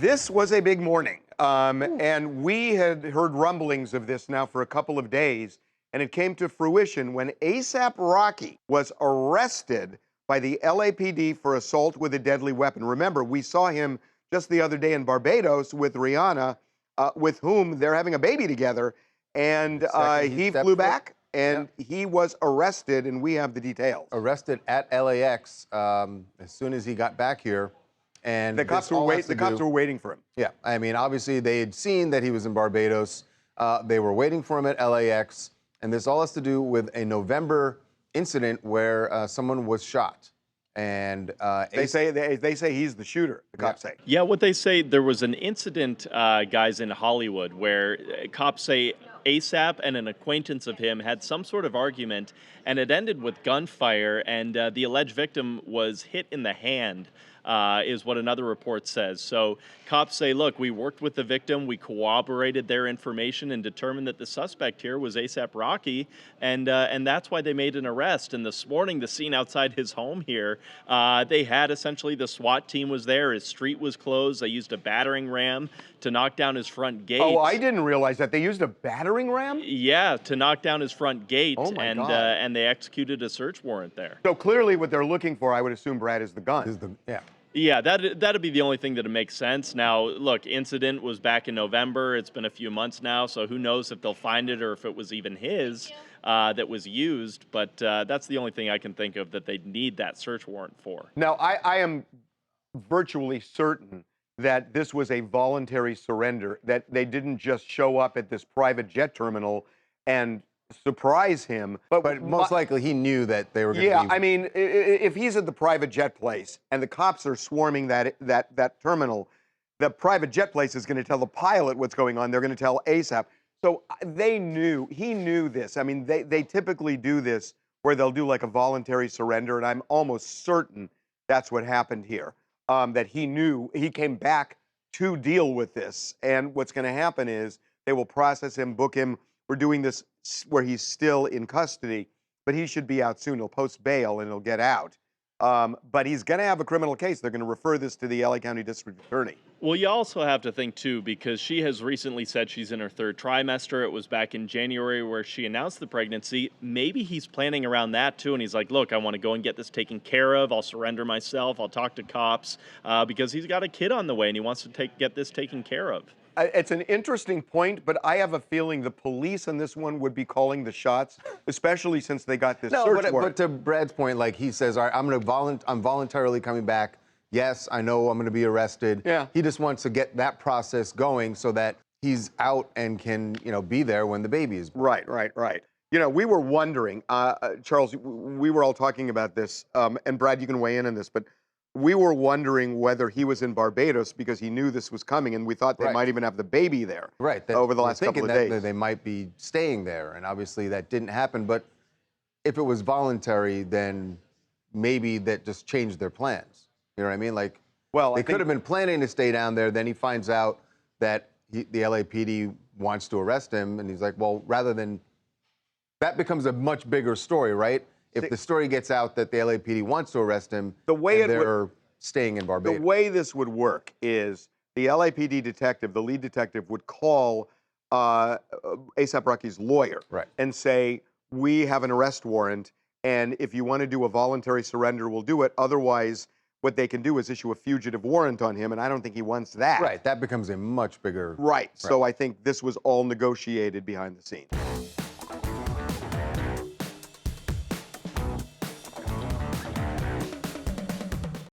This was a big morning, and we had heard rumblings of this now for a couple of days, and it came to fruition when ASAP Rocky was arrested by the LAPD for assault with a deadly weapon. Remember, we saw him just the other day in Barbados with Rihanna, with whom they're having a baby together, and he flew back, and he was arrested, and we have the details. Arrested at LAX as soon as he got back here. And the cops were waiting for him. Yeah, I mean, obviously they had seen that he was in Barbados. They were waiting for him at LAX, and this all has to do with a November incident where someone was shot. And they say he's the shooter. The cops say. Yeah, what they say, there was an incident, guys, in Hollywood where cops say ASAP and an acquaintance of him had some sort of argument, and it ended with gunfire, and the alleged victim was hit in the hand. Is what another report says. So cops say, look, we worked with the victim, we corroborated their information and determined that the suspect here was ASAP Rocky, and that's why they made an arrest. And this morning, the scene outside his home here, they had essentially the SWAT team was there, his street was closed, they used a battering ram to knock down his front gate. Oh, I didn't realize that. They used a battering ram? Yeah, to knock down his front gate, oh my God. And they executed a search warrant there. So clearly what they're looking for, I would assume, Brad, is the gun. Yeah, that'd be the only thing that'd make sense. Now, look, incident was back in November. It's been a few months now, so who knows if they'll find it or if it was even his that was used. But that's the only thing I can think of that they'd need that search warrant for. Now, I am virtually certain that this was a voluntary surrender, that they didn't just show up at this private jet terminal and surprise him. But most likely he knew that they were going to be... Yeah, I mean, if he's at the private jet place and the cops are swarming that terminal, the private jet place is going to tell the pilot what's going on. They're going to tell ASAP. So he knew this. I mean, they typically do this where they'll do like a voluntary surrender, and I'm almost certain that's what happened here, that he knew. He came back to deal with this, and what's going to happen is they will process him, book him. We're doing this where he's still in custody, but he should be out soon. He'll post bail and he'll get out. But he's going to have a criminal case. They're going to refer this to the LA County District Attorney. Well, you also have to think, too, because she has recently said she's in her third trimester. It was back in January where she announced the pregnancy. Maybe he's planning around that, too, and he's like, look, I want to go and get this taken care of. I'll surrender myself. I'll talk to cops because he's got a kid on the way and he wants to get this taken care of. It's an interesting point, but I have a feeling the police on this one would be calling the shots, especially since they got this search warrant. But to Brad's point, like he says, all right, I'm voluntarily coming back. Yes, I know I'm going to be arrested. Yeah. He just wants to get that process going so that he's out and can, be there when the baby is born. Right. We were wondering, Charles, we were all talking about this, and Brad, you can weigh in on this, but we were wondering whether he was in Barbados because he knew this was coming, and we thought they might even have the baby there over the last couple of days. That they might be staying there, and obviously that didn't happen. But if it was voluntary, then maybe that just changed their plans. You know what I mean? Like, well, they could have been planning to stay down there. Then he finds out that the LAPD wants to arrest him, and he's like, well, rather than... That becomes a much bigger story, right? If the story gets out that the LAPD wants to arrest him, they're staying in Barbados. The way this would work is the LAPD detective, the lead detective, would call ASAP Rocky's lawyer and say, we have an arrest warrant, and if you want to do a voluntary surrender, we'll do it. Otherwise, what they can do is issue a fugitive warrant on him, and I don't think he wants that. Right, that becomes a much bigger... Right. So I think this was all negotiated behind the scenes.